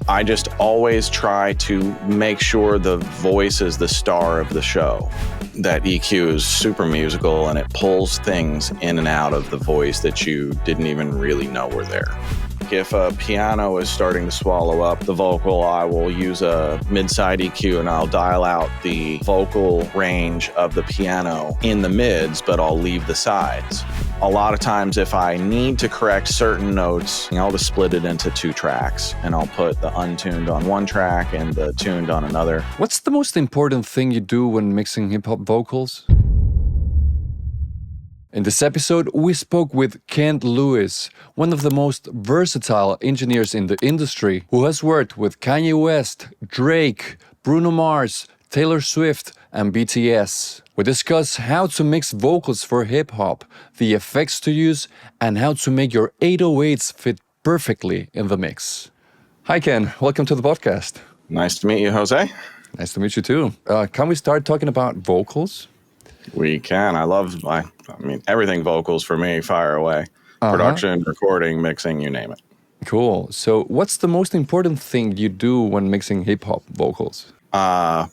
I just always try to make sure the voice is the star of the show. That EQ is super musical and it pulls things in and out of the voice that you didn't even really know were there. If a piano is starting to swallow up the vocal, I will use a mid-side EQ and I'll dial out the vocal range of the piano in the mids, but I'll leave the sides. A lot of times if I need to correct certain notes, I'll just split it into 2 tracks and I'll put the untuned on one track and the tuned on another. What's the most important thing you do when mixing hip-hop vocals? In this episode, we spoke with Kent Lewis, one of the most versatile engineers in the industry, who has worked with Kanye West, Drake, Bruno Mars, Taylor Swift, and BTS. We discuss how to mix vocals for hip-hop, the effects to use, and how to make your 808s fit perfectly in the mix. Hi Ken, welcome to the podcast. Nice to meet you, Jose. Nice to meet you too. Can we start talking about vocals? We can. I mean, everything vocals for me, fire away. Production, recording, mixing, you name it. Cool. So what's the most important thing you do when mixing hip-hop vocals?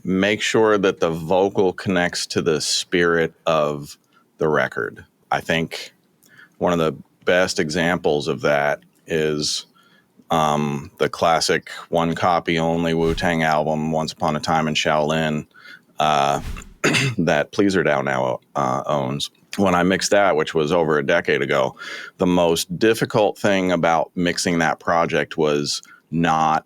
Make sure that the vocal connects to the spirit of the record. I think one of the best examples of that is the classic one copy only Wu-Tang album, Once Upon a Time in Shaolin, that Pleaser Dow now owns. When I mixed that, which was over a decade ago, the most difficult thing about mixing that project was not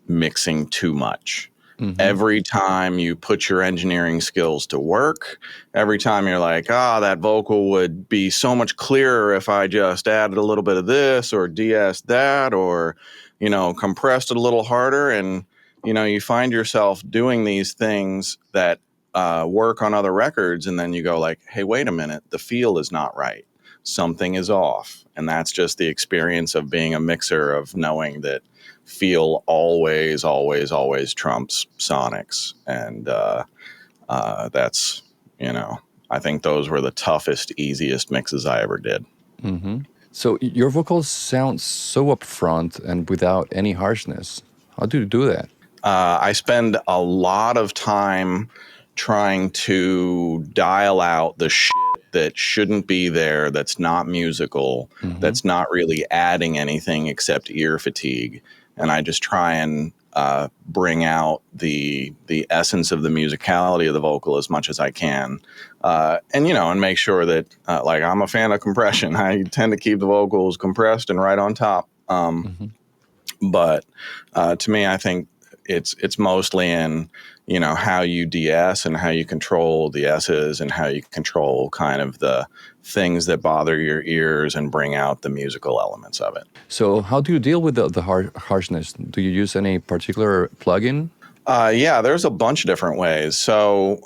mixing too much. Mm-hmm. Every time you put your engineering skills to work, every time you're like, that vocal would be so much clearer if I just added a little bit of this or de-essed that or, compressed it a little harder. And, you find yourself doing these things that work on other records, and then you go like, hey, wait a minute, the feel is not right. Something is off. And that's just the experience of being a mixer, of knowing that feel always, always, always trumps sonics. And that's, I think those were the toughest, easiest mixes I ever did. Mm-hmm. So your vocals sound so upfront and without any harshness. How do you do that? I spend a lot of time trying to dial out the shit that shouldn't be there, that's not musical, that's not really adding anything except ear fatigue. And I just try and bring out the essence of the musicality of the vocal as much as I can. And make sure that, I'm a fan of compression. I tend to keep the vocals compressed and right on top. But to me, I think it's mostly in, how you de-ess and how you control the S's and how you control kind of the things that bother your ears and bring out the musical elements of it. So how do you deal with the harshness? Do you use any particular plugin? Yeah, there's a bunch of different ways. So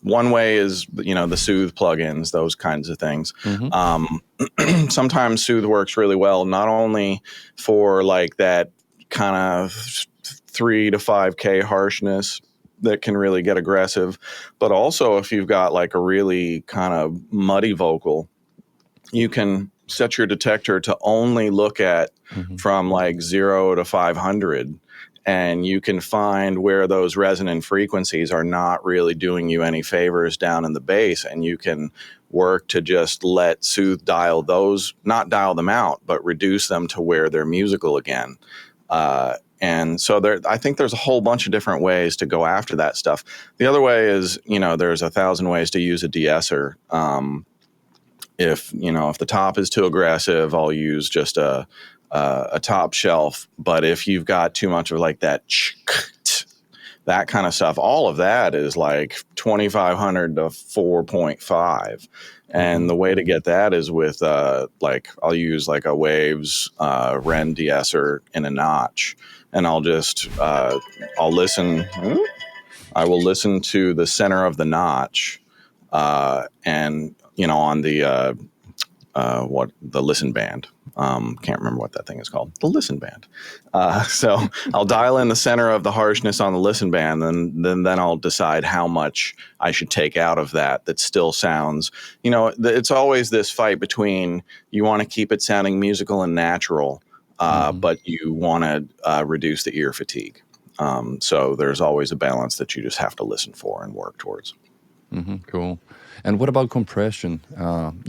one way is, the Soothe plugins, those kinds of things. Sometimes Soothe works really well, not only for like that kind of 3 to 5K harshness that can really get aggressive, but also if you've got like a really kind of muddy vocal, you can set your detector to only look at from like 0 to 500, and you can find where those resonant frequencies are not really doing you any favors down in the bass, and you can work to just let Soothe dial those, not dial them out, but reduce them to where they're musical again. And so I think there's a whole bunch of different ways to go after that stuff. The other way is, there's 1,000 ways to use a de-esser. If the top is too aggressive, I'll use just a top shelf. But if you've got too much of like that kind of stuff, all of that is like 2,500 to 4.5. And the way to get that is with I'll use like a Waves Ren de-esser in a notch. And I'll just, I'll listen. I will listen to the center of the notch, and on the the listen band. Can't remember what that thing is called. The listen band. So I'll dial in the center of the harshness on the listen band, and then I'll decide how much I should take out of that still sounds. It's always this fight between you want to keep it sounding musical and natural. but you want to reduce the ear fatigue. So there's always a balance that you just have to listen for and work towards. Cool. And what about compression?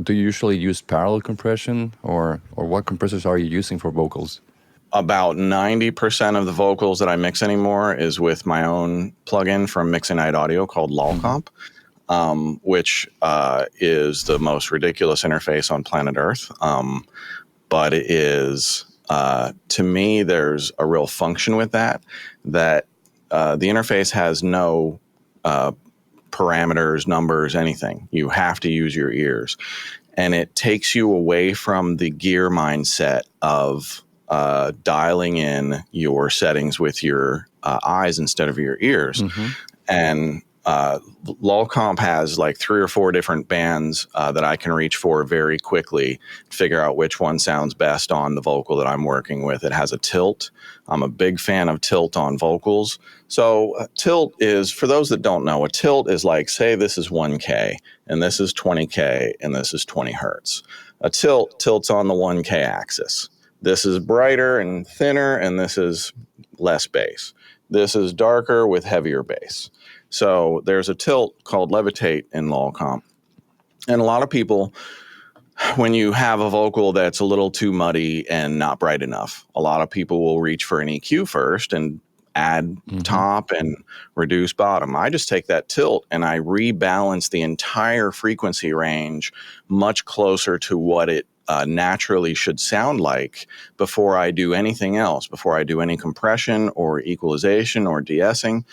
Do you usually use parallel compression, or what compressors are you using for vocals? About 90% of the vocals that I mix anymore is with my own plugin from Mixing Night Audio called LolComp, which is the most ridiculous interface on planet Earth. But it is, to me, there's a real function with that the interface has no parameters, numbers, anything. You have to use your ears. And it takes you away from the gear mindset of dialing in your settings with your eyes instead of your ears. And LolComp has like 3 or 4 different bands that I can reach for very quickly, figure out which one sounds best on the vocal that I'm working with. It has a tilt. I'm a big fan of tilt on vocals. So tilt is, for those that don't know, a tilt is like, say this is 1K and this is 20K and this is 20 hertz. A tilt tilts on the 1K axis. This is brighter and thinner, and this is less bass. This is darker with heavier bass. So there's a tilt called levitate in LolComp. And a lot of people, when you have a vocal that's a little too muddy and not bright enough, a lot of people will reach for an EQ first and add top and reduce bottom. I just take that tilt and I rebalance the entire frequency range much closer to what it naturally should sound like before I do anything else, before I do any compression or equalization or de-essing,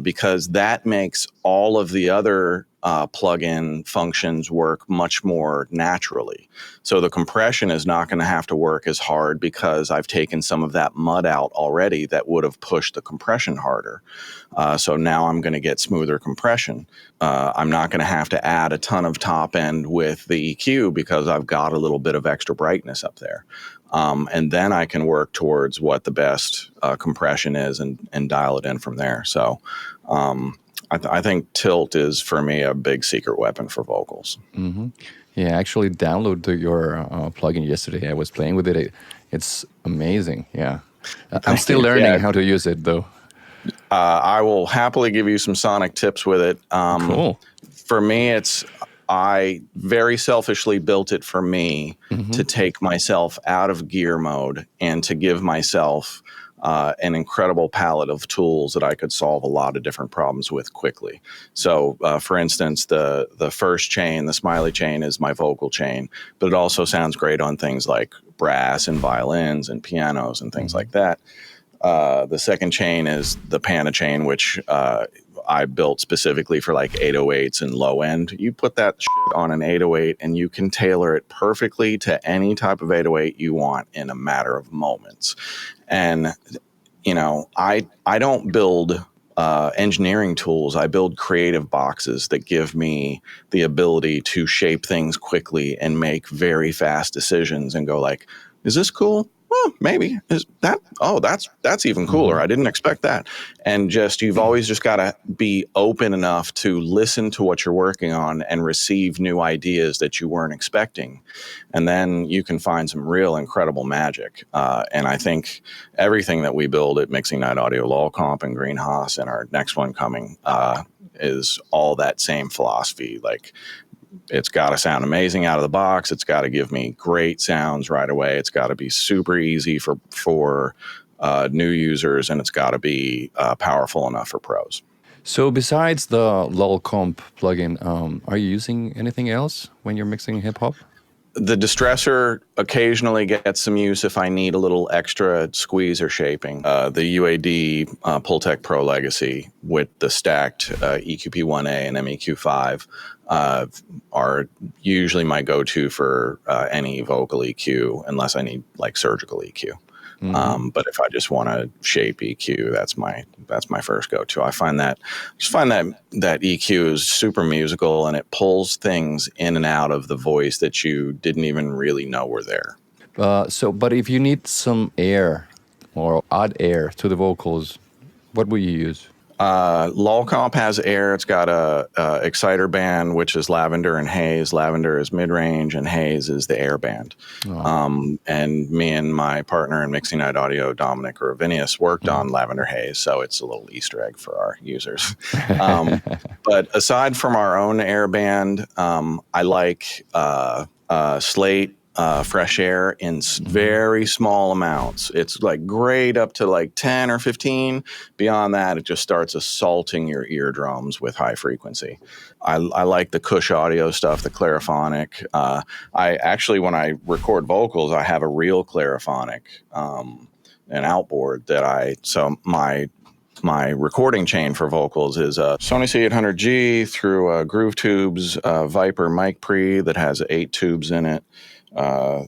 because that makes all of the other plug-in functions work much more naturally. So the compression is not going to have to work as hard because I've taken some of that mud out already that would have pushed the compression harder. So now I'm going to get smoother compression. I'm not going to have to add a ton of top end with the EQ because I've got a little bit of extra brightness up there. And then I can work towards what the best compression is and dial it in from there. So I think tilt is, for me, a big secret weapon for vocals. Yeah, I actually downloaded your plugin yesterday. I was playing with it. It's amazing. Yeah. I'm still learning how to use it, though. I will happily give you some sonic tips with it. Cool. For me, I very selfishly built it for me to take myself out of gear mode and to give myself an incredible palette of tools that I could solve a lot of different problems with quickly. So, for instance, the first chain, the smiley chain, is my vocal chain, but it also sounds great on things like brass and violins and pianos and things like that. The second chain is the Pana chain, which I built specifically for like 808s and low end. You put that shit on an 808 and you can tailor it perfectly to any type of 808 you want in a matter of moments. And, you know, I don't build engineering tools. I build creative boxes that give me the ability to shape things quickly and make very fast decisions and go like, is this cool? Well, maybe. Is that? Oh, that's even cooler. I didn't expect that. And you've always just got to be open enough to listen to what you're working on and receive new ideas that you weren't expecting. And then you can find some real incredible magic. And I think everything that we build at Mixing Night Audio, LolComp and Greenhouse, and our next one coming is all that same philosophy. Like, it's got to sound amazing out of the box. It's got to give me great sounds right away. It's got to be super easy for new users, and it's got to be powerful enough for pros. So besides the LolComp plugin, are you using anything else when you're mixing hip hop? The distressor occasionally gets some use if I need a little extra squeeze or shaping. The UAD Pultec Pro Legacy with the stacked EQP1A and MEQ5 are usually my go-to for any vocal EQ, unless I need like surgical EQ. But if I just want to shape EQ, that's my first go-to. I find that EQ is super musical and it pulls things in and out of the voice that you didn't even really know were there. But if you need some air or odd air to the vocals, what will you use? Lol Comp has air. It's got a exciter band, which is lavender and haze. Lavender is mid-range, and haze is the air band. And me and my partner in Mixing Night Audio, Dominic Ravinius, worked on lavender haze, so it's a little Easter egg for our users. But aside from our own air band, I like Slate. Fresh air in very small amounts. It's like great up to like 10 or 15. Beyond that, it just starts assaulting your eardrums with high frequency. I like the Cush audio stuff, the clariphonic. I actually, when I record vocals, I have a real clariphonic, an outboard so my recording chain for vocals is a Sony C800G through a Groove Tubes Viper mic pre that has 8 tubes in it.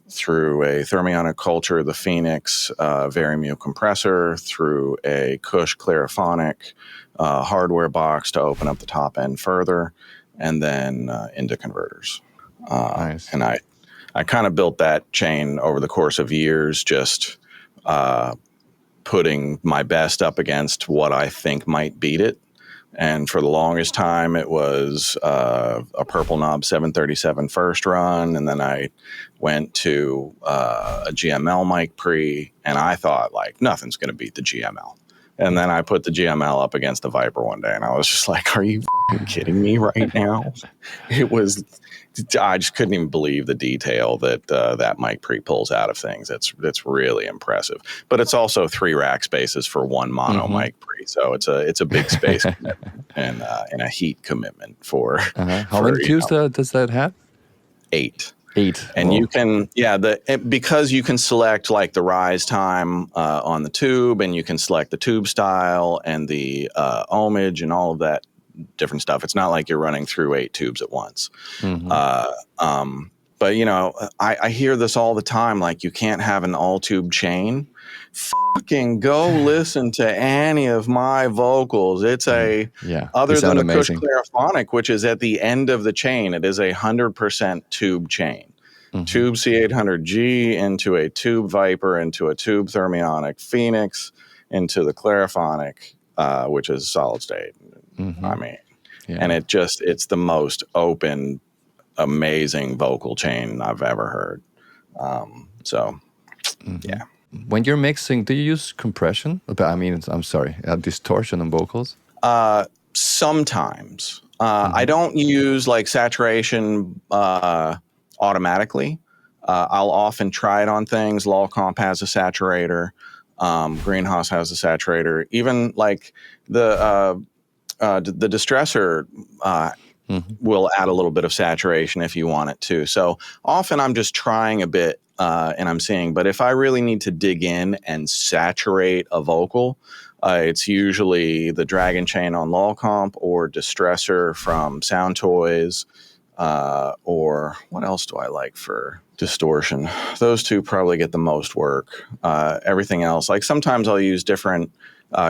Through a Thermionic Culture, the Phoenix Varimute compressor, through a Cush clariphonic hardware box to open up the top end further, and then into converters. Nice. And I kind of built that chain over the course of years, just putting my best up against what I think might beat it. And for the longest time, it was a Purple Knob 737 first run. And then I went to a GML mic pre, and I thought, like, nothing's going to beat the GML. And then I put the GML up against the Viper one day, and I was just like, are you kidding me right now? I just couldn't even believe the detail that that mic pre pulls out of things. It's really impressive. But it's also 3 rack spaces for one mono mic pre, so it's a big space commitment and a heat commitment for. How many tubes does that have? 8. 8. And you can, because you can select like the rise time on the tube, and you can select the tube style and the ohmage and all of that different stuff. It's not like you're running through 8 tubes at once. But I hear this all the time, like, you can't have an all tube chain. Fucking go listen to any of my vocals. It's other than the Cush clariphonic, which is at the end of the chain, it is 100% tube chain. Tube C800G into a tube Viper, into a tube Thermionic Phoenix, into the clariphonic, which is solid state. I mean, and it's the most open, amazing vocal chain I've ever heard. Yeah. When you're mixing, do you use compression? I mean, I'm sorry, distortion on vocals? Sometimes. I don't use like saturation automatically. I'll often try it on things. Lol Comp has a saturator. Greenhouse has a saturator. Even like the distressor will add a little bit of saturation if you want it to. So often I'm just trying a bit and I'm seeing, but if I really need to dig in and saturate a vocal, it's usually the Dragon Chain on Lol Comp or Distressor from Sound Toys, or what else do I like for distortion? Those two probably get the most work. Everything else, like sometimes I'll use different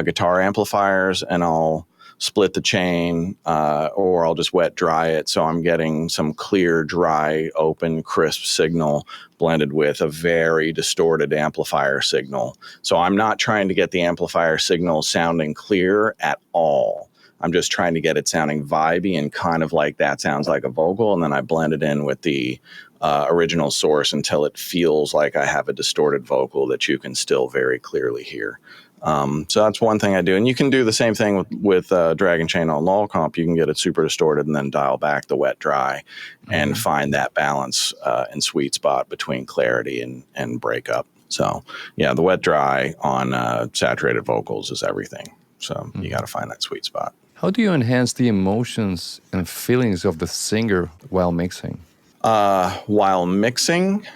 guitar amplifiers and I'll split the chain, or I'll just wet dry it, so I'm getting some clear, dry, open, crisp signal blended with a very distorted amplifier signal. So I'm not trying to get the amplifier signal sounding clear at all. I'm just trying to get it sounding vibey and kind of like that sounds like a vocal, and then I blend it in with the original source until it feels like I have a distorted vocal that you can still very clearly hear. So that's one thing I do. And you can do the same thing with Dragon Chain on Lol Comp. You can get it super distorted and then dial back the wet dry and find that balance and sweet spot between clarity and breakup. So yeah, the wet dry on saturated vocals is everything. So you got to find that sweet spot. How do you enhance the emotions and feelings of the singer while mixing? While mixing,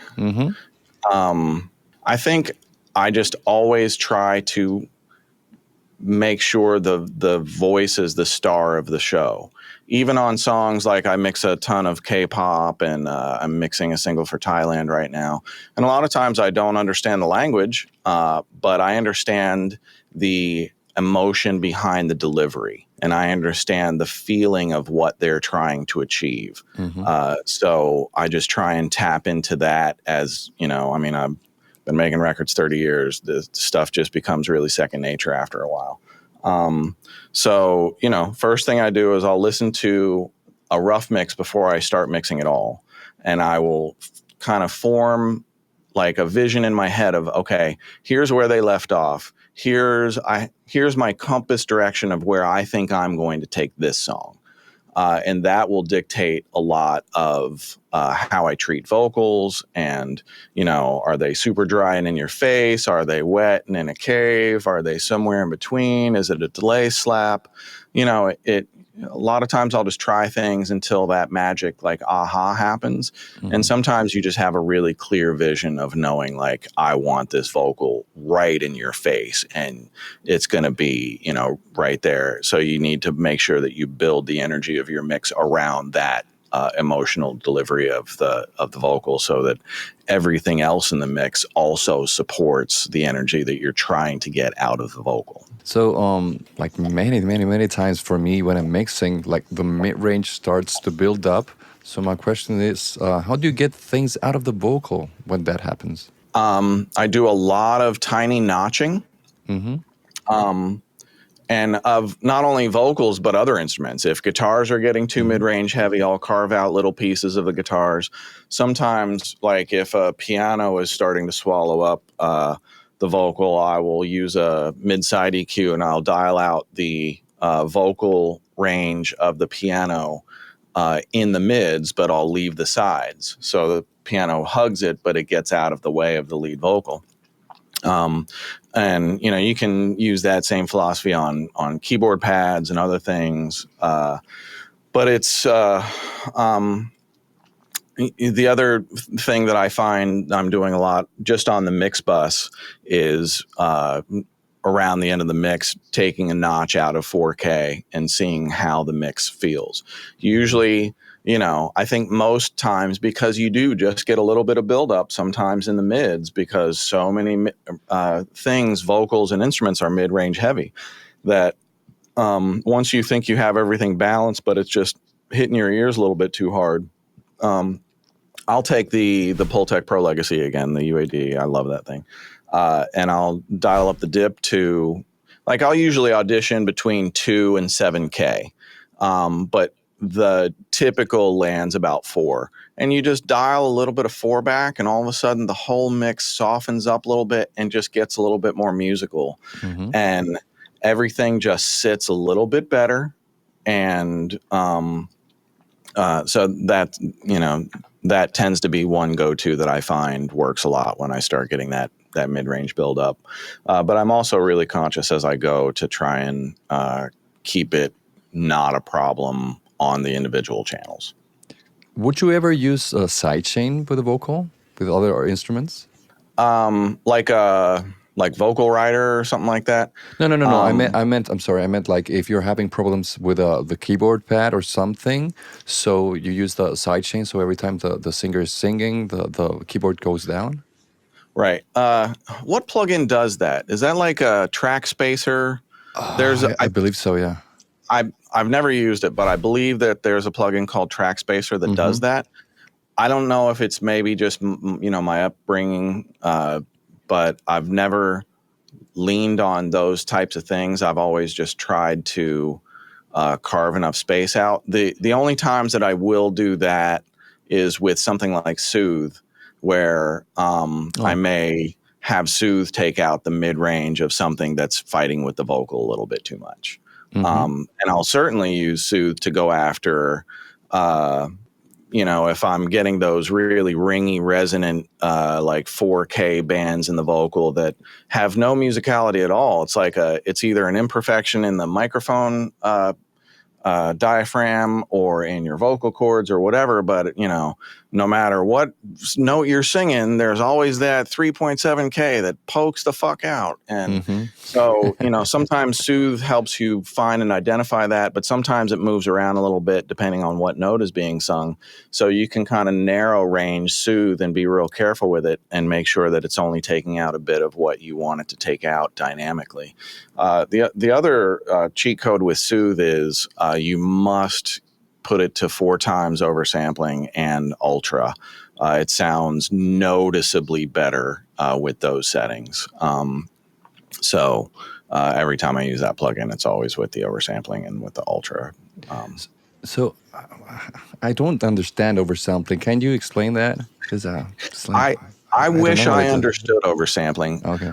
I think I just always try to make sure the voice is the star of the show. Even on songs like I mix a ton of K-pop, and I'm mixing a single for Thailand right now. And a lot of times I don't understand the language, but I understand the emotion behind the delivery, and I understand the feeling of what they're trying to achieve. So I just try and tap into that. As you know, I mean, I've been making records 30 years. The stuff just becomes really second nature after a while. So, first thing I do is I'll listen to a rough mix before I start mixing at all. And I will kind of form like a vision in my head of, okay, here's where they left off. Here's my compass direction of where I think I'm going to take this song. And that will dictate a lot of how I treat vocals. And, are they super dry and in your face? Are they wet and in a cave? Are they somewhere in between? Is it a delay slap? A lot of times I'll just try things until that magic like aha happens. Mm-hmm. And sometimes you just have a really clear vision of knowing like, I want this vocal right in your face and it's going to be, right there. So you need to make sure that you build the energy of your mix around that emotional delivery of the vocal so that everything else in the mix also supports the energy that you're trying to get out of the vocal. So, like many times for me when I'm mixing, like the mid-range starts to build up. So my question is, how do you get things out of the vocal when that happens? I do a lot of tiny notching. Mm-hmm. And of not only vocals, but other instruments. If guitars are getting too mid-range heavy, I'll carve out little pieces of the guitars. Sometimes, like if a piano is starting to swallow up the vocal, I will use a mid-side EQ and I'll dial out the vocal range of the piano in the mids, but I'll leave the sides. So the piano hugs it, but it gets out of the way of the lead vocal. And you can use that same philosophy on keyboard pads and other things. But it's the other thing that I find I'm doing a lot just on the mix bus is around the end of the mix, taking a notch out of 4K and seeing how the mix feels. Usually, I think most times because you do just get a little bit of buildup sometimes in the mids because so many things, vocals and instruments are mid-range heavy that once you think you have everything balanced, but it's just hitting your ears a little bit too hard, I'll take the Pultec Pro Legacy again, the UAD. I love that thing. And I'll dial up the dip to, like I'll usually audition between 2 and 7K. But the typical lands about 4. And you just dial a little bit of 4 back and all of a sudden the whole mix softens up a little bit and just gets a little bit more musical. Mm-hmm. And everything just sits a little bit better. And so that, that tends to be one go-to that I find works a lot when I start getting that mid-range build up. But I'm also really conscious as I go to try and keep it not a problem on the individual channels. Would you ever use a sidechain with a vocal, with other instruments? Like Vocal Rider or something like that? No. I meant like if you're having problems with the keyboard pad or something, so you use the sidechain, so every time the singer is singing, the keyboard goes down? Right. What plugin does that? Is that like a track spacer? I believe so, yeah. I've never used it, but I believe that there's a plugin called Track Spacer that does that. I don't know if it's maybe just my upbringing, but I've never leaned on those types of things. I've always just tried to carve enough space out. The only times that I will do that is with something like Soothe, where I may have Soothe take out the mid-range of something that's fighting with the vocal a little bit too much. Mm-hmm. And I'll certainly use Soothe to go after, if I'm getting those really ringy, resonant, like 4K bands in the vocal that have no musicality at all. It's like it's either an imperfection in the microphone diaphragm or in your vocal cords or whatever, but no matter what note you're singing, there's always that 3.7K that pokes the fuck out. And so, sometimes Soothe helps you find and identify that, but sometimes it moves around a little bit depending on what note is being sung. So you can kind of narrow range Soothe and be real careful with it and make sure that it's only taking out a bit of what you want it to take out dynamically. The other cheat code with Soothe is you must put it to 4 times oversampling and ultra. It sounds noticeably better with those settings. So every time I use that plugin, it's always with the oversampling and with the ultra. So I don't understand oversampling. Can you explain that? Because it's like I I don't wish know what I it is. understood oversampling. Okay.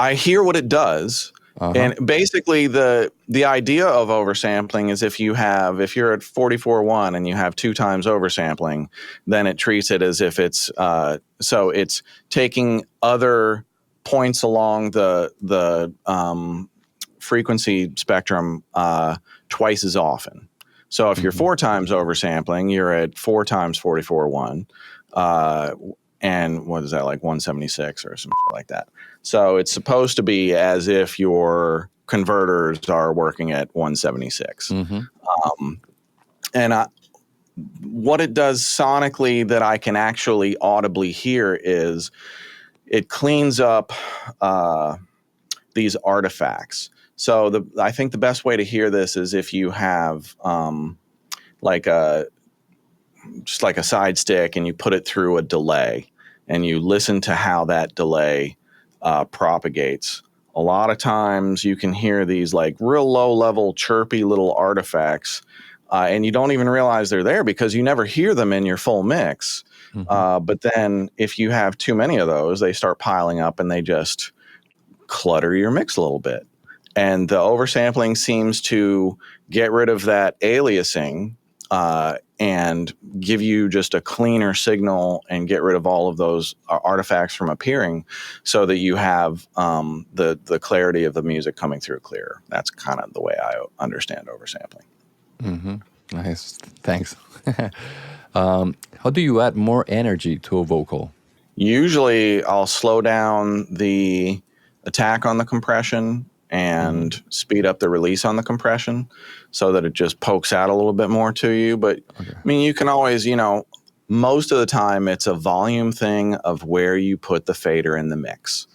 I hear what it does. Uh-huh. And basically the idea of oversampling is if you're at 44.1 and you have 2 times oversampling, then it treats it as if it's so it's taking other points along the frequency spectrum twice as often. So if you're 4 times oversampling, you're at 4 times 44.1. And what is that, like 176 or something like that? So it's supposed to be as if your converters are working at 176. And what it does sonically that I can actually audibly hear is it cleans up these artifacts. So I think the best way to hear this is if you have just like a side stick and you put it through a delay and you listen to how that delay propagates. A lot of times you can hear these like real low level chirpy little artifacts and you don't even realize they're there because you never hear them in your full mix. But then if you have too many of those, they start piling up and they just clutter your mix a little bit. And the oversampling seems to get rid of that aliasing and give you just a cleaner signal and get rid of all of those artifacts from appearing so that you have the clarity of the music coming through clearer. That's kind of the way I understand oversampling. Nice. Thanks. How do you add more energy to a vocal? Usually I'll slow down the attack on the compression and speed up the release on the compression so that it just pokes out a little bit more to you. But I mean, you can always, most of the time it's a volume thing of where you put the fader in the mix.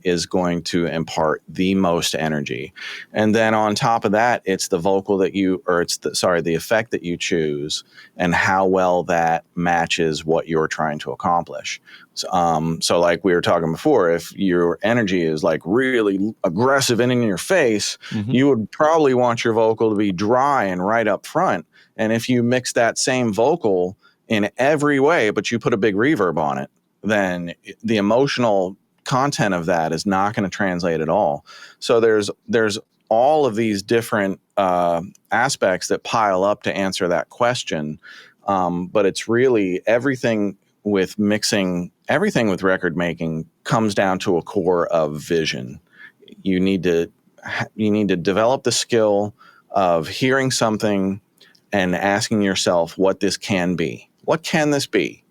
Is going to impart the most energy. And then on top of that, it's the vocal that the effect that you choose and how well that matches what you're trying to accomplish. So like we were talking before, if your energy is like really aggressive and in your face, you would probably want your vocal to be dry and right up front. And if you mix that same vocal in every way, but you put a big reverb on it, then the emotional content of that is not going to translate at all. So there's all of these different aspects that pile up to answer that question. But it's really everything with mixing, everything with record making comes down to a core of vision. You need to develop the skill of hearing something and asking yourself what this can be. What can this be?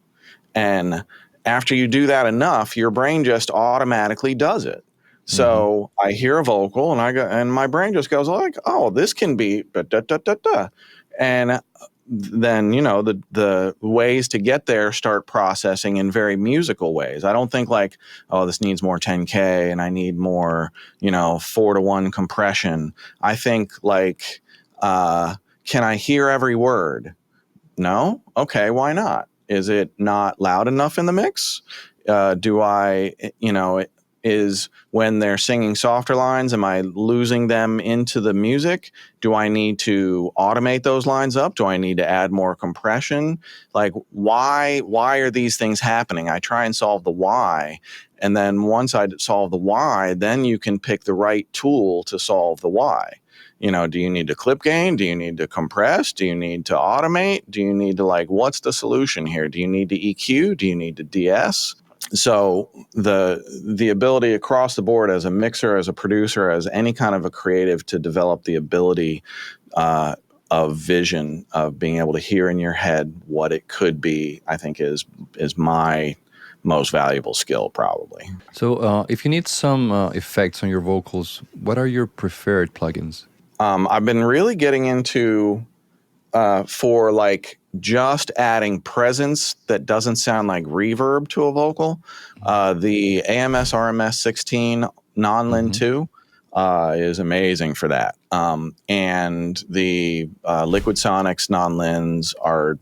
And after you do that enough, your brain just automatically does it. So I hear a vocal and my brain just goes like, oh, this can be da, da, da, da, da. And then, the ways to get there start processing in very musical ways. I don't think like, oh, this needs more 10K and I need more, 4-to-1 compression. I think like, can I hear every word? No? Okay, why not? Is it not loud enough in the mix? Is when they're singing softer lines, am I losing them into the music? Do I need to automate those lines up? Do I need to add more compression? Like, why are these things happening? I try and solve the why. And then once I solve the why, then you can pick the right tool to solve the why. Do you need to clip gain? Do you need to compress? Do you need to automate? Do you need to what's the solution here? Do you need to EQ? Do you need to DS? So the ability across the board as a mixer, as a producer, as any kind of a creative to develop the ability of vision, of being able to hear in your head what it could be, I think is my most valuable skill probably. So if you need some effects on your vocals, what are your preferred plugins? I've been really getting into for just adding presence that doesn't sound like reverb to a vocal. The AMS RMS 16 non-lin 2 is amazing for that. And the Liquid Sonics non-lins are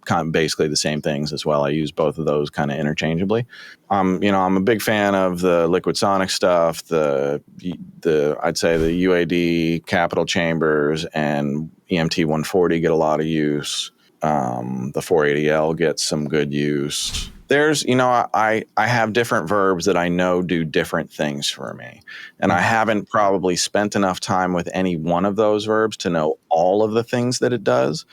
kind of basically the same things as well. I use both of those kind of interchangeably. I'm a big fan of the Liquid Sonic stuff, I'd say the UAD Capital Chambers and EMT 140 get a lot of use. The 480L gets some good use. There's, I have different verbs that I know do different things for me. And I haven't probably spent enough time with any one of those verbs to know all of the things that it does.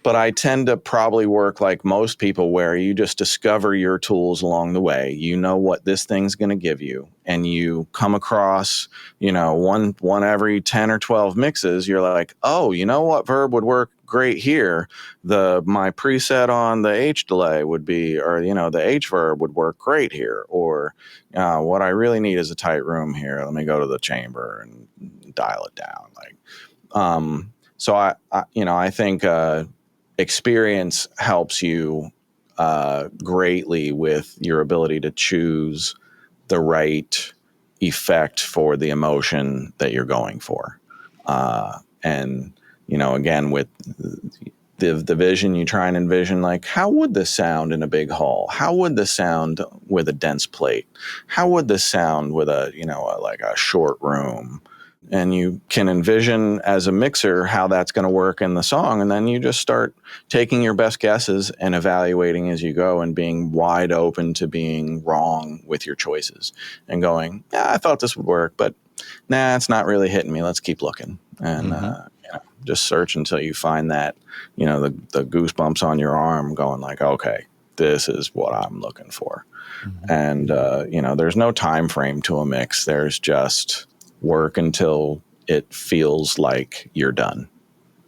But I tend to probably work like most people, where you just discover your tools along the way. You know what this thing's going to give you, and you come across, one every 10 or 12 mixes. You're like, oh, you know what verb would work great here? My preset on the H delay would be, or the H verb would work great here. Or what I really need is a tight room here. Let me go to the chamber and dial it down. So I think experience helps you greatly with your ability to choose the right effect for the emotion that you're going for. And, again, with the vision, you try and envision, like, how would this sound in a big hall? How would this sound with a dense plate? How would this sound with a short room? And you can envision as a mixer how that's going to work in the song. And then you just start taking your best guesses and evaluating as you go, and being wide open to being wrong with your choices and going, yeah, I thought this would work, but nah, it's not really hitting me. Let's keep looking. And just search until you find that, the goosebumps on your arm, going like, okay, this is what I'm looking for. And, there's no time frame to a mix. There's just work until it feels like you're done.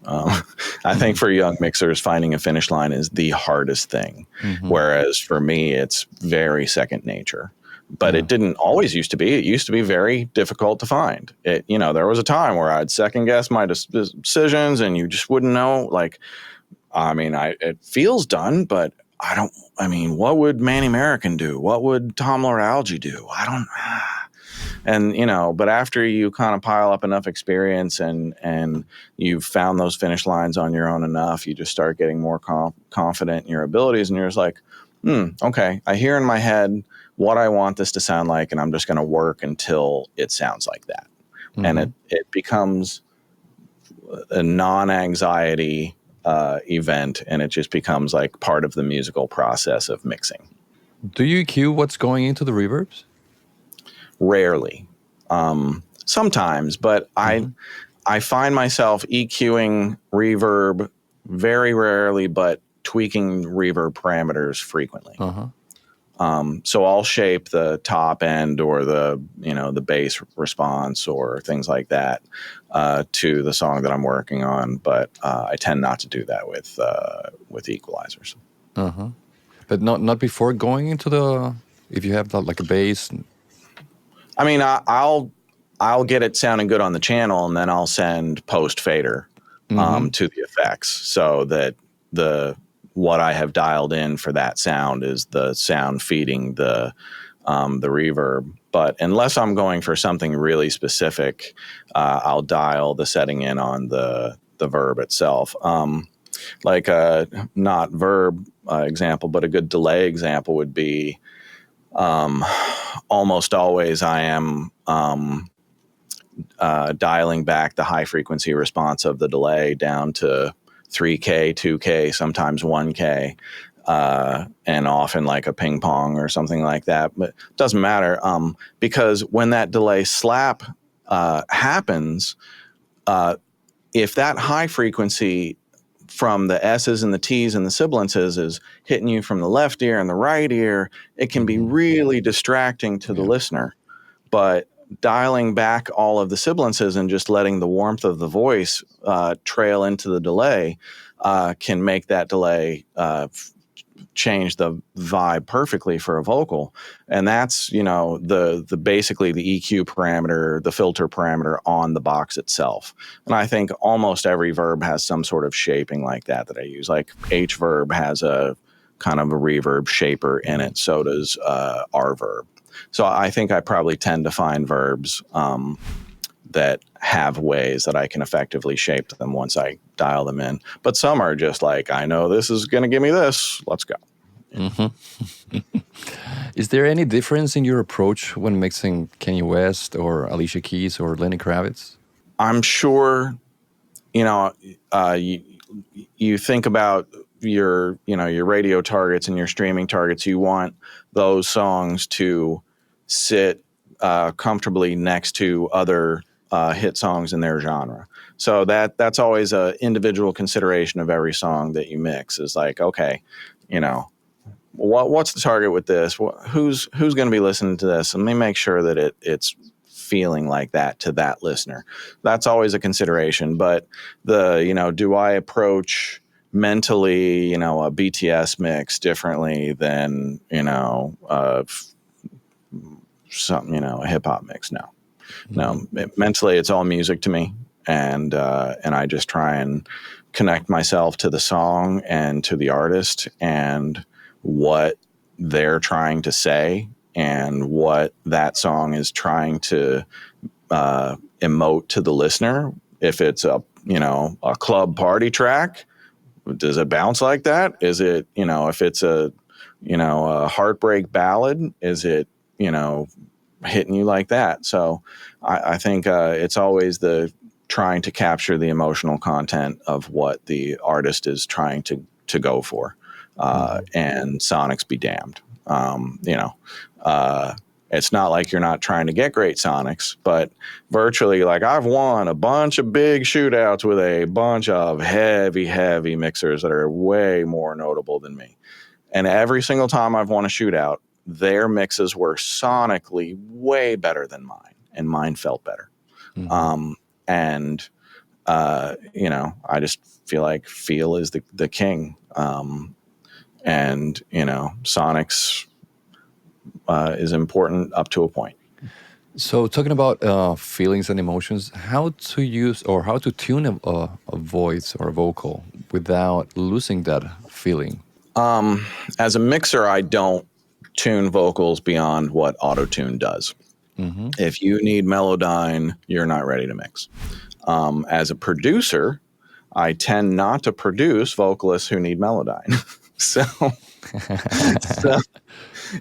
I think for young mixers, finding a finish line is the hardest thing. Whereas for me, it's very second nature. But it didn't always used to be. It used to be very difficult to find. There was a time where I'd second guess my decisions, and you just wouldn't know. Like, it feels done, but what would Manny American do? What would Tom Loralgi do? I don't. And, but after you kind of pile up enough experience and you've found those finish lines on your own enough, you just start getting more confident in your abilities. And you're just like, okay, I hear in my head what I want this to sound like, and I'm just going to work until it sounds like that. And it becomes a non-anxiety event, and it just becomes like part of the musical process of mixing. Do you cue what's going into the reverbs? Rarely. Sometimes, but I find myself EQing reverb very rarely, but tweaking reverb parameters frequently. So I'll shape the top end or the bass response or things like that to the song that I'm working on, but I tend not to do that with equalizers. But not before going into if you have like a bass. I'll get it sounding good on the channel, and then I'll send post fader to the effects, so that what I have dialed in for that sound is the sound feeding the reverb. But unless I'm going for something really specific, I'll dial the setting in on the verb itself. Not verb example, but a good delay example would be, almost always I am dialing back the high frequency response of the delay down to 3K, 2K, sometimes 1K, and often like a ping pong or something like that. But it doesn't matter, because when that delay slap happens, if that high frequency from the S's and the T's and the sibilances is hitting you from the left ear and the right ear, it can be really distracting to the listener. But dialing back all of the sibilances and just letting the warmth of the voice trail into the delay can make that delay change the vibe perfectly for a vocal. And that's, the basically the EQ parameter, the filter parameter on the box itself. And I think almost every verb has some sort of shaping like that I use. Like H verb has a kind of a reverb shaper in it. So does R verb. So I think I probably tend to find verbs that have ways that I can effectively shape them once I dial them in. But some are just like, I know this is going to give me this. Let's go. Is there any difference in your approach when mixing Kanye West or Alicia Keys or Lenny Kravitz? I'm sure, you think about your radio targets and your streaming targets. You want those songs to sit comfortably next to other hit songs in their genre. So that's always a individual consideration of every song that you mix. Is like, okay, what's the target with this? Who's going to be listening to this? And let me make sure that it's feeling like that to that listener. That's always a consideration. But do I approach mentally, a BTS mix differently than, a hip hop mix? No, mentally it's all music to me. And I just try and connect myself to the song and to the artist and what they're trying to say and what that song is trying to emote to the listener. If it's a club party track, does it bounce like that? Is it, if it's a heartbreak ballad, is it, hitting you like that? So I think it's always the trying to capture the emotional content of what the artist is trying to go for. And sonics be damned. It's not like you're not trying to get great sonics, but virtually, like, I've won a bunch of big shootouts with a bunch of heavy mixers that are way more notable than me. And every single time I've won a shootout, their mixes were sonically way better than mine, and mine felt better. I just feel like feel is the king. Sonics is important up to a point. So, talking about feelings and emotions, how to use or how to tune a voice or a vocal without losing that feeling? As a mixer, I don't tune vocals beyond what auto-tune does. If you need Melodyne, you're not ready to mix. As a producer, I tend not to produce vocalists who need Melodyne. so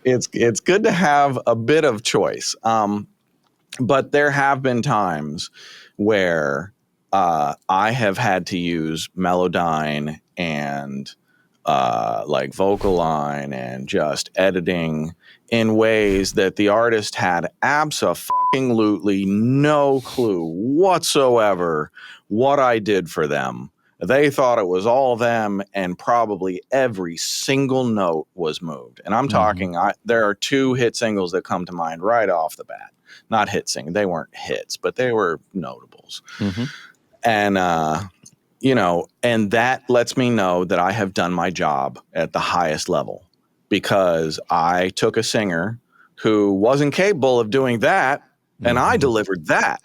it's good to have a bit of choice. But there have been times where I have had to use Melodyne and like vocal line and just editing in ways that the artist had absolutely no clue whatsoever what I did for them. They thought it was all them, and probably every single note was moved. And I'm talking, there are 2 hit singles that come to mind right off the bat. Not hit singles, they weren't hits, but they were notables. And, and that lets me know that I have done my job at the highest level, because I took a singer who wasn't capable of doing that, and I delivered that.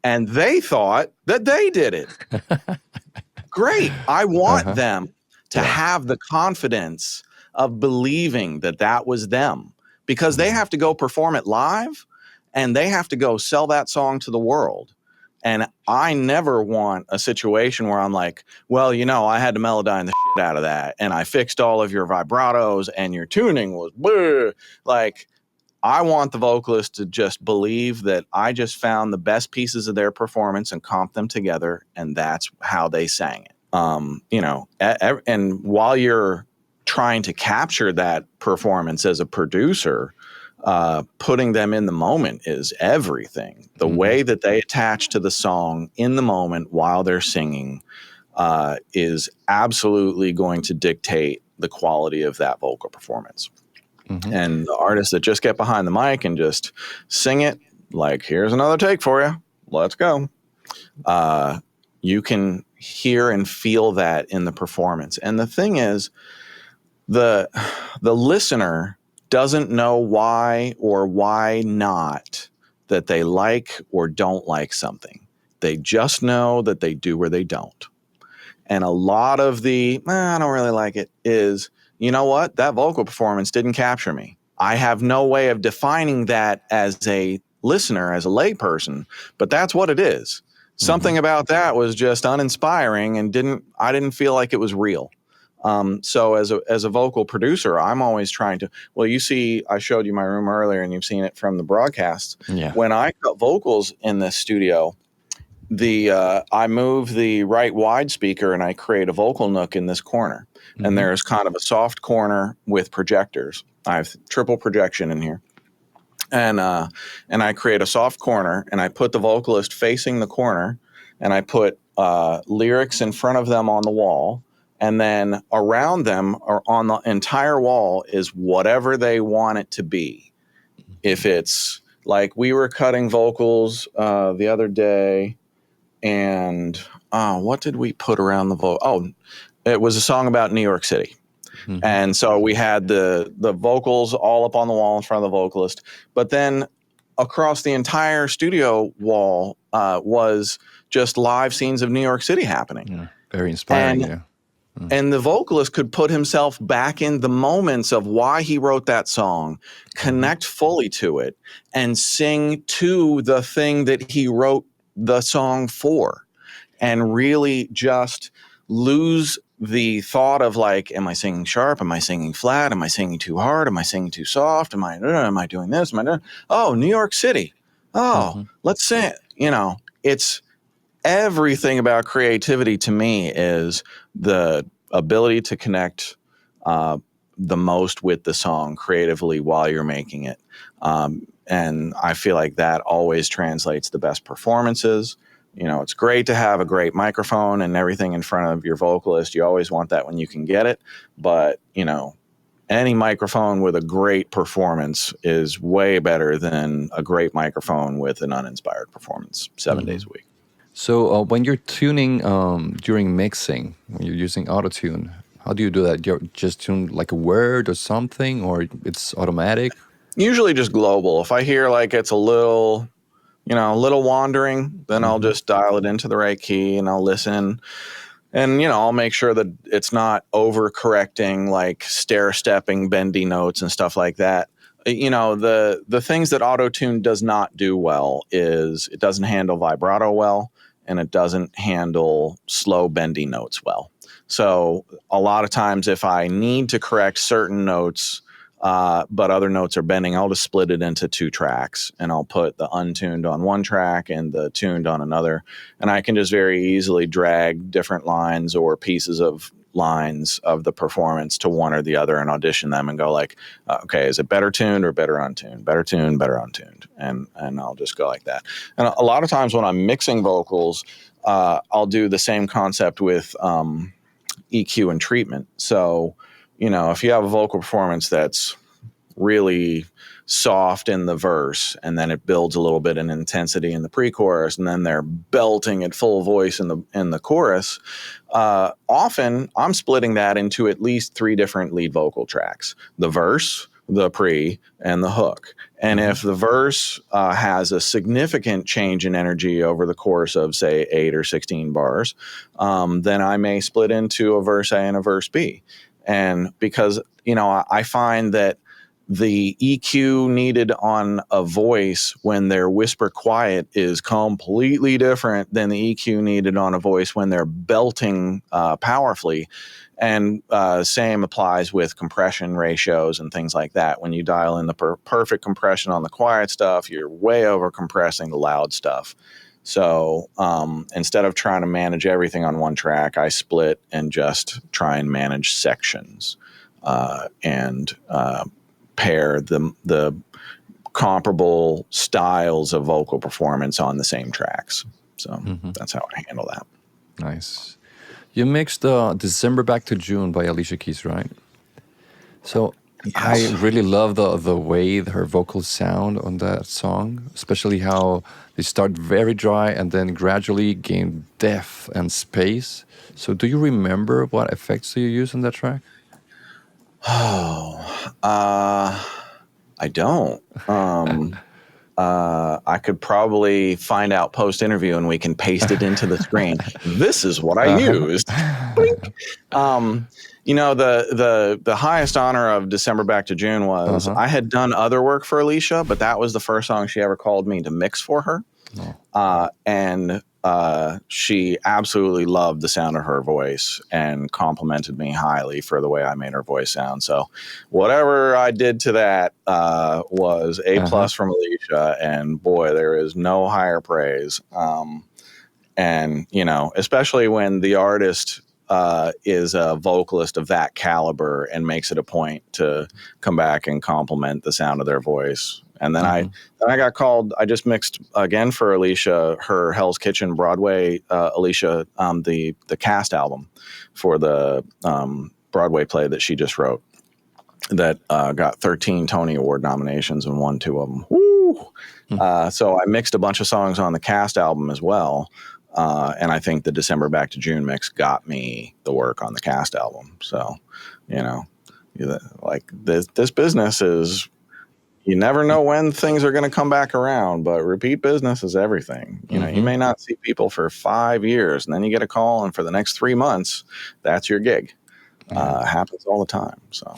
And they thought that they did it. Great. I want them to have the confidence of believing that that was them, because they have to go perform it live and they have to go sell that song to the world. And I never want a situation where I'm like, well, I had to Melodyne the shit out of that, and I fixed all of your vibratos and your tuning was bleh. Like, I want the vocalist to just believe that I just found the best pieces of their performance and comped them together, and that's how they sang it. And while you're trying to capture that performance as a producer, putting them in the moment is everything. The way that they attach to the song in the moment while they're singing is absolutely going to dictate the quality of that vocal performance. And the artists that just get behind the mic and just sing it, like, here's another take for you, let's go. You can hear and feel that in the performance. And the thing is, the listener doesn't know why or why not that they like or don't like something. They just know that they do or they don't. And a lot of the, I don't really like it, is, you know what? That vocal performance didn't capture me. I have no way of defining that as a listener, as a layperson, but that's what it is. Something about that was just uninspiring and I didn't feel like it was real. So as a vocal producer, I'm always trying to, well, you see, I showed you my room earlier and you've seen it from the broadcasts. Yeah. When I cut vocals in this studio, I move the right wide speaker and I create a vocal nook in this corner. And there's kind of a soft corner with projectors. I have triple projection in here. And I create a soft corner and I put the vocalist facing the corner and I put lyrics in front of them on the wall. And then around them or on the entire wall is whatever they want it to be. If it's like we were cutting vocals the other day, and what did we put around the vocal? Oh, it was a song about New York City. And so we had the vocals all up on the wall in front of the vocalist. But then across the entire studio wall was just live scenes of New York City happening. Yeah, very inspiring, And the vocalist could put himself back in the moments of why he wrote that song, connect fully to it, and sing to the thing that he wrote the song for, and really just lose the thought of like, am I singing sharp? Am I singing flat? Am I singing too hard? Am I singing too soft? Am I doing this? Am I doing? Oh, New York City. Oh, let's sing. It's everything about creativity to me is the ability to connect the most with the song creatively while you're making it. And I feel like that always translates the best performances. It's great to have a great microphone and everything in front of your vocalist. You always want that when you can get it. But, any microphone with a great performance is way better than a great microphone with an uninspired performance 7 days a week. So when you're tuning during mixing, when you're using auto-tune, how do you do that? You just tune like a word or something, or it's automatic? Usually just global. If I hear like it's a little wandering, then I'll just dial it into the right key and I'll listen. And, I'll make sure that it's not overcorrecting, like stair-stepping, bendy notes and stuff like that. The things that auto-tune does not do well is it doesn't handle vibrato well, and it doesn't handle slow, bendy notes well. So a lot of times if I need to correct certain notes, but other notes are bending, I'll just split it into 2 tracks, and I'll put the untuned on one track and the tuned on another. And I can just very easily drag different lines or pieces of lines of the performance to one or the other and audition them and go like, okay, is it better tuned or better untuned? Better tuned, better untuned. And I'll just go like that. And a lot of times when I'm mixing vocals, I'll do the same concept with EQ and treatment. So, if you have a vocal performance that's really soft in the verse and then it builds a little bit in intensity in the pre-chorus and then they're belting at full voice in the chorus, often I'm splitting that into at least 3 different lead vocal tracks: the verse, the pre, and the hook. And if the verse has a significant change in energy over the course of, say, 8 or 16 bars, then I may split into a verse A and a verse B. And because, I find that the EQ needed on a voice when they're whisper quiet is completely different than the EQ needed on a voice when they're belting powerfully. And same applies with compression ratios and things like that. When you dial in the perfect compression on the quiet stuff, you're way over compressing the loud stuff. So instead of trying to manage everything on one track, I split and just try and manage sections and pair the comparable styles of vocal performance on the same tracks. So that's how I handle that. Nice. You mixed December Back to June by Alicia Keys, right? So yes. I really love the way her vocals sound on that song, especially how they start very dry and then gradually gain depth and space. So do you remember what effects do you use on that track? I don't. I could probably find out post-interview and we can paste it into the screen. This is what I used. The highest honor of December Back to June was I had done other work for Alicia, but that was the first song she ever called me to mix for her. And she absolutely loved the sound of her voice and complimented me highly for the way I made her voice sound. So whatever I did to that was A plus from Alicia, and boy, there is no higher praise. And, especially when the artist is a vocalist of that caliber and makes it a point to come back and compliment the sound of their voice. And then I got called. I just mixed again for Alicia, her Hell's Kitchen Broadway, Alicia, the cast album for the Broadway play that she just wrote that got 13 Tony Award nominations and won 2 of them. Woo! So I mixed a bunch of songs on the cast album as well. And I think the December Back to June mix got me the work on the cast album. So, like this business is, you never know when things are going to come back around, but repeat business is everything. You may not see people for 5 years, and then you get a call, and for the next 3 months, that's your gig. Happens all the time. So,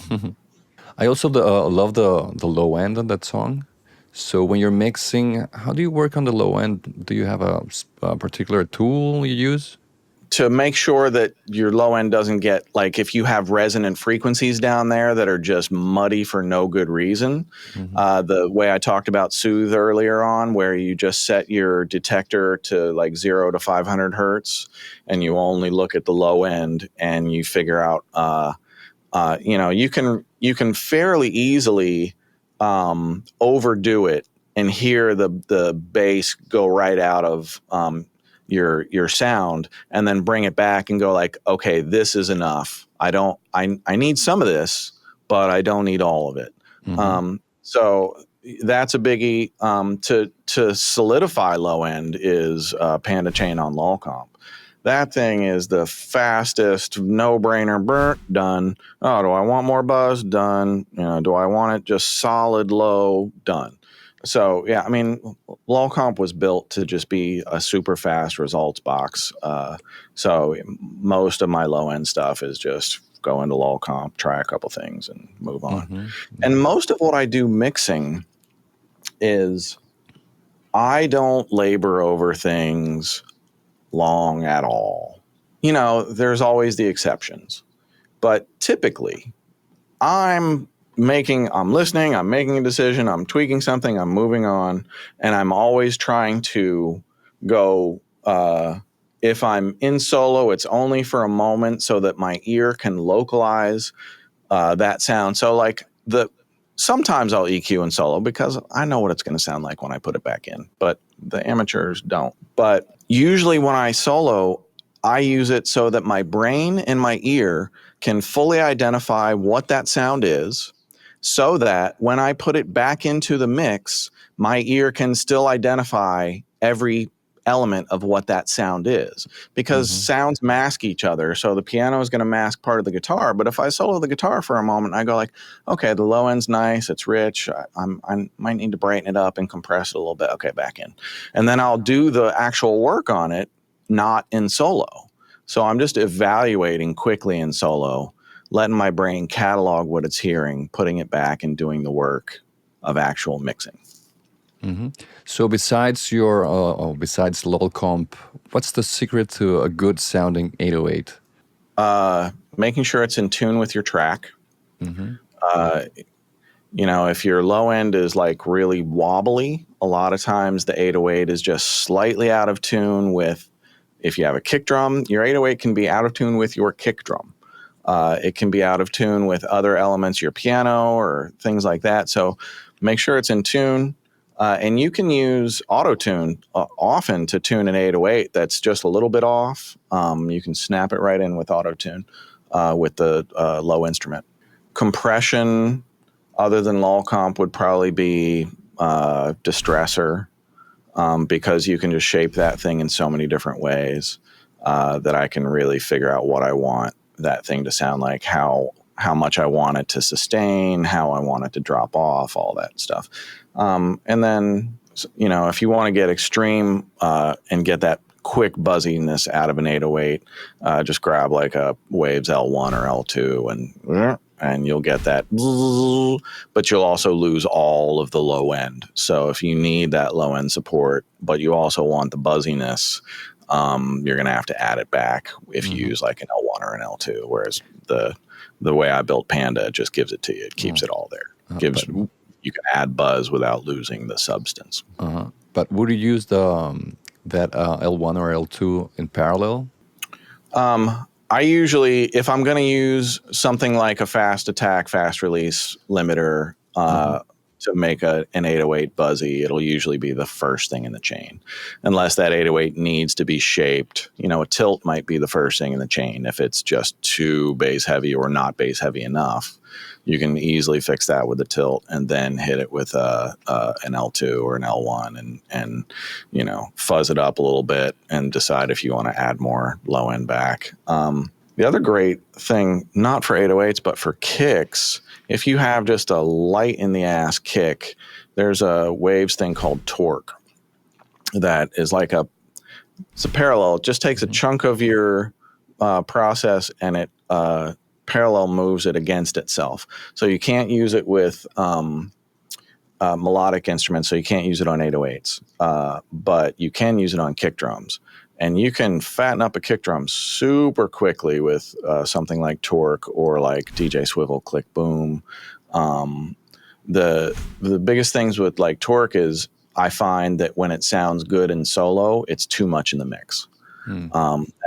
I also love the low end on that song. So when you're mixing, how do you work on the low end? Do you have a particular tool you use? To make sure that your low end doesn't get, like, if you have resonant frequencies down there that are just muddy for no good reason, the way I talked about Soothe earlier on, where you just set your detector to like 0 to 500 hertz and you only look at the low end and you figure out, you can fairly easily overdo it and hear the bass go right out of your sound, and then bring it back and go like, okay, this is enough. I need some of this, but I don't need all of it. So that's a biggie. To solidify low end is Panda Chain on Lol Comp. That thing is the fastest, no-brainer, burnt, done. Oh, do I want more buzz? Done. Do I want it just solid low? Done. So, yeah, I mean, Lol Comp was built to just be a super fast results box. So most of my low-end stuff is just go into Lol Comp, try a couple things, and move on. And most of what I do mixing is I don't labor over things long at all. There's always the exceptions. But typically, I'm listening, I'm making a decision, I'm tweaking something, I'm moving on, and I'm always trying to go, if I'm in solo, it's only for a moment so that my ear can localize that sound. So like sometimes I'll EQ in solo because I know what it's going to sound like when I put it back in, but the amateurs don't. But usually when I solo, I use it so that my brain and my ear can fully identify what that sound is, so that when I put it back into the mix, my ear can still identify every element of what that sound is, because sounds mask each other. So the piano is going to mask part of the guitar, but if I solo the guitar for a moment, I go like, okay, the low end's nice, it's rich, I might need to brighten it up and compress it a little bit. Okay, back in. And then I'll do the actual work on it, not in solo. So I'm just evaluating quickly in solo, letting my brain catalog what it's hearing, putting it back, and doing the work of actual mixing. So besides besides Lol Comp, what's the secret to a good sounding 808? Making sure it's in tune with your track. If your low end is like really wobbly, a lot of times the 808 is just slightly out of tune with, if you have a kick drum, your 808 can be out of tune with your kick drum. It can be out of tune with other elements, your piano or things like that. So make sure it's in tune. And you can use auto-tune often to tune an 808 that's just a little bit off. You can snap it right in with auto-tune with the low instrument. Compression, other than Lol Comp, would probably be Distressor, because you can just shape that thing in so many different ways that I can really figure out what I want that thing to sound like, how much I want it to sustain, how I want it to drop off, all that stuff. And then, if you want to get extreme and get that quick buzziness out of an 808, just grab like a Waves L1 or L2 and you'll get that, but you'll also lose all of the low end. So if you need that low end support, but you also want the buzziness, you're going to have to add it back if you use like an L1 or an L2, whereas the way I built Panda just gives it to you. It keeps it all there. You can add buzz without losing the substance. But would you use that L1 or L2 in parallel? I usually, if I'm going to use something like a fast attack, fast release limiter to make an 808 buzzy, it'll usually be the first thing in the chain. Unless that 808 needs to be shaped. A tilt might be the first thing in the chain if it's just too bass heavy or not bass heavy enough. You can easily fix that with the tilt and then hit it with an L2 or an L1 and fuzz it up a little bit and decide if you want to add more low end back. The other great thing, not for 808s, but for kicks, if you have just a light in the ass kick, there's a Waves thing called torque that is like it's a parallel. It just takes a chunk of your process and it parallel moves it against itself. So you can't use it with melodic instruments, so you can't use it on 808s, but you can use it on kick drums. And you can fatten up a kick drum super quickly with something like Torque or like DJ Swivel Click Boom. The biggest things with like Torque is I find that when it sounds good in solo, it's too much in the mix. And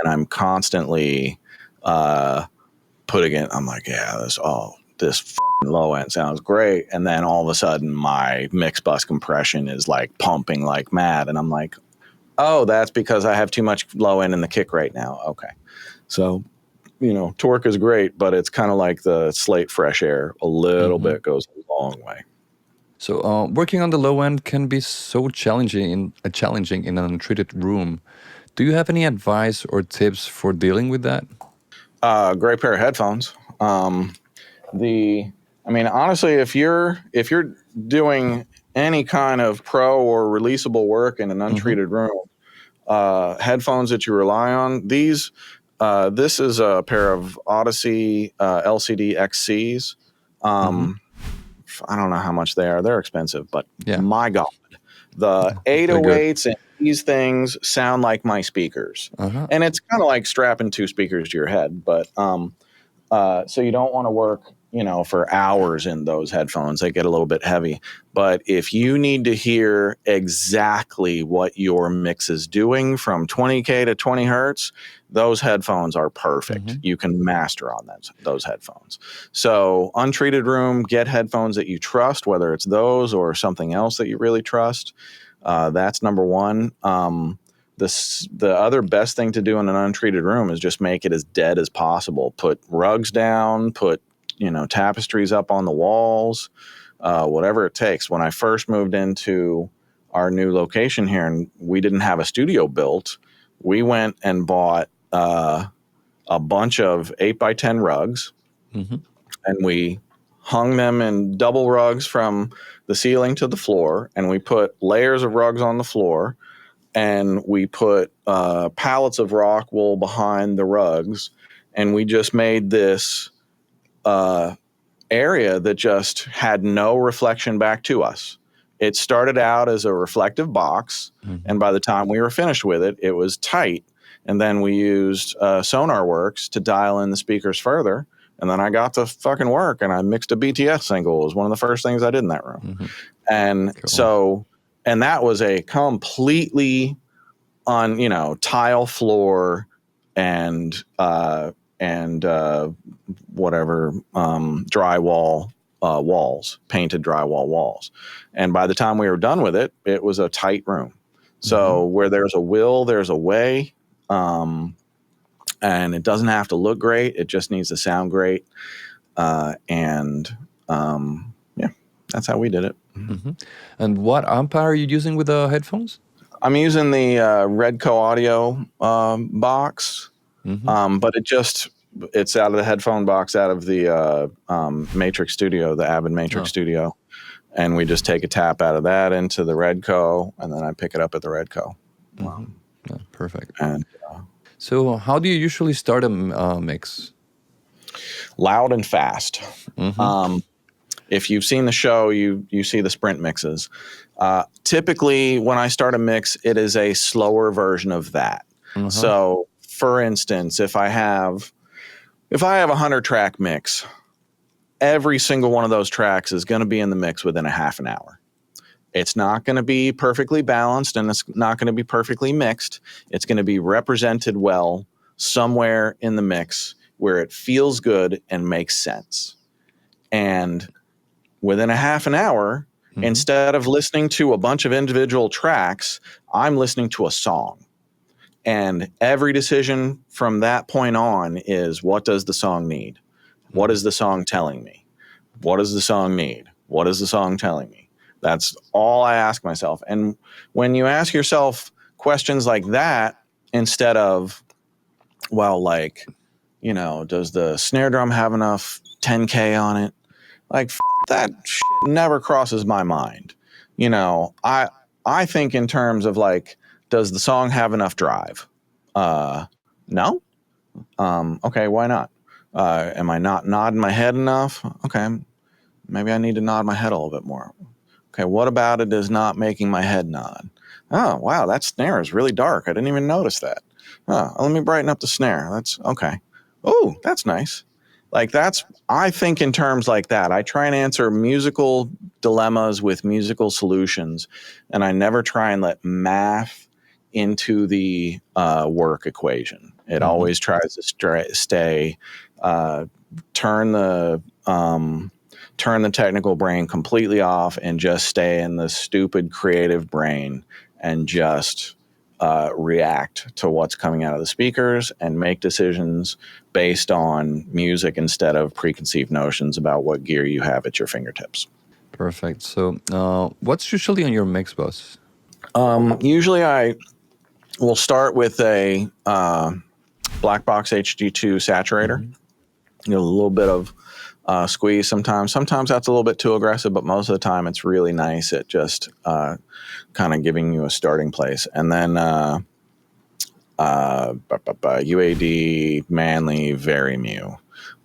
I'm constantly putting it, I'm like, yeah, this low end sounds great. And then all of a sudden my mix bus compression is like pumping like mad. And I'm like, oh, that's because I have too much low end in the kick right now. Okay. So, Torque is great, but it's kind of like the slate fresh air. A little bit goes a long way. So working on the low end can be so challenging in an untreated room. Do you have any advice or tips for dealing with that? Great pair of headphones. Honestly, if you're doing any kind of pro or releasable work in an untreated room, headphones that you rely on, this is a pair of Odyssey LCD XCs. I don't know how much they are. They're expensive, but my God, the 808s and these things sound like my speakers. And it's kind of like strapping two speakers to your head. But so you don't want to work, for hours in those headphones. They get a little bit heavy. But if you need to hear exactly what your mix is doing from 20K to 20 hertz, those headphones are perfect. You can master on those headphones. So untreated room, get headphones that you trust, whether it's those or something else that you really trust. That's number one. The other best thing to do in an untreated room is just make it as dead as possible. Put rugs down, put tapestries up on the walls, whatever it takes. When I first moved into our new location here and we didn't have a studio built, we went and bought a bunch of 8x10 rugs and we hung them in double rugs from the ceiling to the floor, and we put layers of rugs on the floor, and we put pallets of rock wool behind the rugs, and we just made this area that just had no reflection back to us. It started out as a reflective box, and by the time we were finished with it, it was tight. And then we used SonarWorks to dial in the speakers further. And then I got to fucking work, and I mixed a BTS single. It was one of the first things I did in that room. And and that was a completely on, tile floor and whatever, drywall walls, painted drywall walls. And by the time we were done with it, it was a tight room. So where there's a will, there's a way. And it doesn't have to look great. It just needs to sound great. That's how we did it. And what amp are you using with the headphones? I'm using the Redco Audio box, but it's out of the headphone box, out of the Matrix Studio, the Avid Matrix Studio. And we just take a tap out of that into the Redco, and then I pick it up at the Redco. Yeah, perfect. And So, how do you usually start a mix? loud and fast. If you've seen the show, you see the sprint mixes. Typically, when I start a mix, it is a slower version of that. So, for instance, if I have a 100-track mix, every single one of those tracks is going to be in the mix within a half an hour. It's not going to be perfectly balanced, and it's not going to be perfectly mixed. It's going to be represented well somewhere in the mix where it feels good and makes sense. And within a half an hour, instead of listening to a bunch of individual tracks, I'm listening to a song. And every decision from that point on is, what does the song need? What is the song telling me? What does the song need? What is the song telling me? That's all I ask myself. And when you ask yourself questions like that, instead of, well, like, you know, does the snare drum have enough 10K on it? Like, that shit never crosses my mind. You know, I think in terms of like, does the song have enough drive? No. Okay, why not? Am I not nodding my head enough? Okay, maybe I need to nod my head a little bit more. Okay, what about it is not making my head nod? Oh, wow, that snare is really dark. I didn't even notice that. Oh, let me brighten up the snare. That's okay. Oh, that's nice. Like I think in terms like that. I try and answer musical dilemmas with musical solutions, and I never try and let math into the work equation. It always tries to stay, turn the technical brain completely off and just stay in the stupid creative brain and just react to what's coming out of the speakers and make decisions based on music instead of preconceived notions about what gear you have at your fingertips. Perfect. So, what's usually on your mix bus? Usually I will start with a black box HG2 saturator. You know, a little bit of squeeze sometimes. Sometimes that's a little bit too aggressive, but most of the time it's really nice at just kind of giving you a starting place. And then UAD, Manly, Very Mew.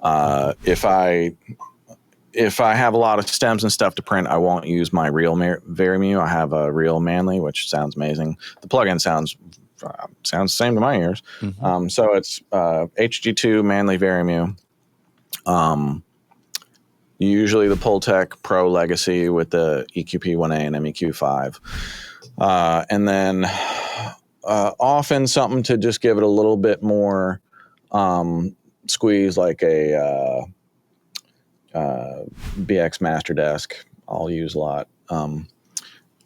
If I have a lot of stems and stuff to print, I won't use my real Very Mew. I have a real Manly, which sounds amazing. The plugin sounds the same to my ears. So it's HG2, Manly, Very Mew. Usually the Pultec Pro Legacy with the EQP1A and MEQ5. And then often something to just give it a little bit more squeeze, like a BX Master Desk I'll use a lot.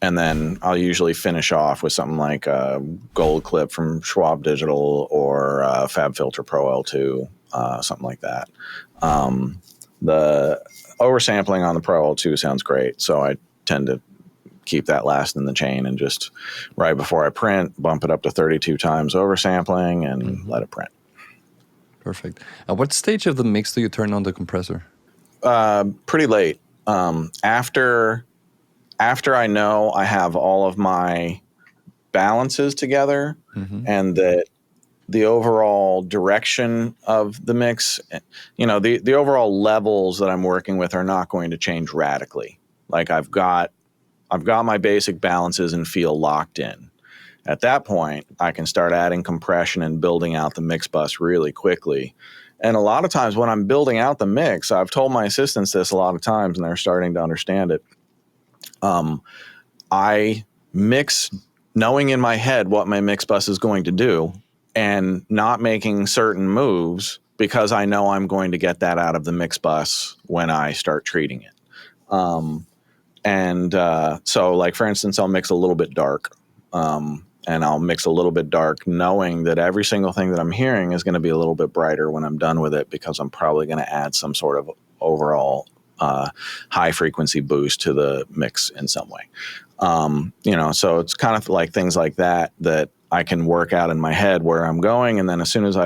And then I'll usually finish off with something like a Gold Clip from Schwab Digital or FabFilter Pro L2, something like that. The oversampling on the Pro L2 sounds great, so I tend to keep that last in the chain and just right before I print, bump it up to 32 times oversampling and let it print. Perfect. At what stage of the mix do you turn on the compressor? Pretty late. After I know I have all of my balances together and that the overall direction of the mix, you know, the overall levels that I'm working with are not going to change radically. Like I've got my basic balances and feel locked in. At that point, I can start adding compression and building out the mix bus really quickly. And a lot of times when I'm building out the mix, I've told my assistants this a lot of times and they're starting to understand it. I mix knowing in my head what my mix bus is going to do and not making certain moves because I know I'm going to get that out of the mix bus when I start treating it. So like, for instance, I'll mix a little bit dark. And I'll mix a little bit dark knowing that every single thing that I'm hearing is going to be a little bit brighter when I'm done with it because I'm probably going to add some sort of overall high frequency boost to the mix in some way. You know, so it's kind of like things like that I can work out in my head where I'm going. And then as soon as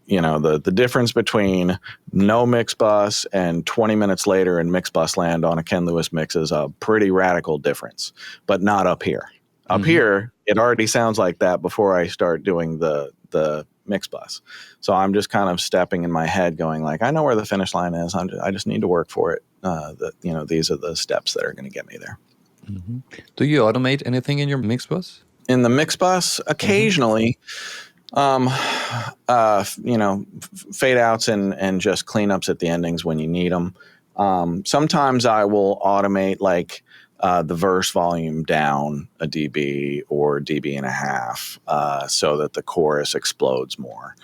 you know, the difference between no mix bus and 20 minutes later in mix bus land on a Ken Lewis mix is a pretty radical difference, but not up here. Up here, it already sounds like that before I start doing the mix bus. So I'm just kind of stepping in my head going like, I know where the finish line is. I just need to work for it. These are the steps that are going to get me there. Do you automate anything in your mix bus? In the mix bus, occasionally, fade outs and just cleanups at the endings when you need them. Sometimes I will automate like the verse volume down a dB or dB and a half so that the chorus explodes more.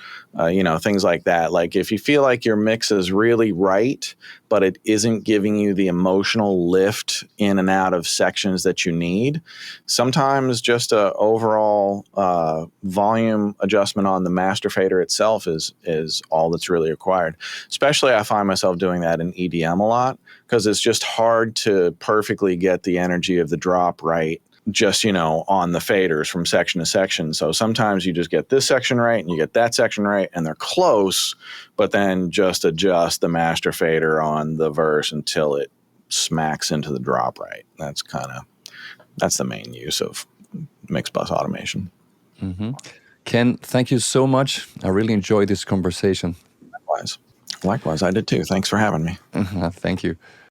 Things like that. Like if you feel like your mix is really right, but it isn't giving you the emotional lift in and out of sections that you need, sometimes just a overall volume adjustment on the master fader itself is all that's really required. Especially I find myself doing that in EDM a lot because it's just hard to perfectly get the energy of the drop right just, on the faders from section to section. So sometimes you just get this section right and you get that section right and they're close, but then just adjust the master fader on the verse until it smacks into the drop right. That's the main use of mix bus automation. Ken, thank you so much. I really enjoyed this conversation. Likewise, I did too. Thanks for having me. Thank you.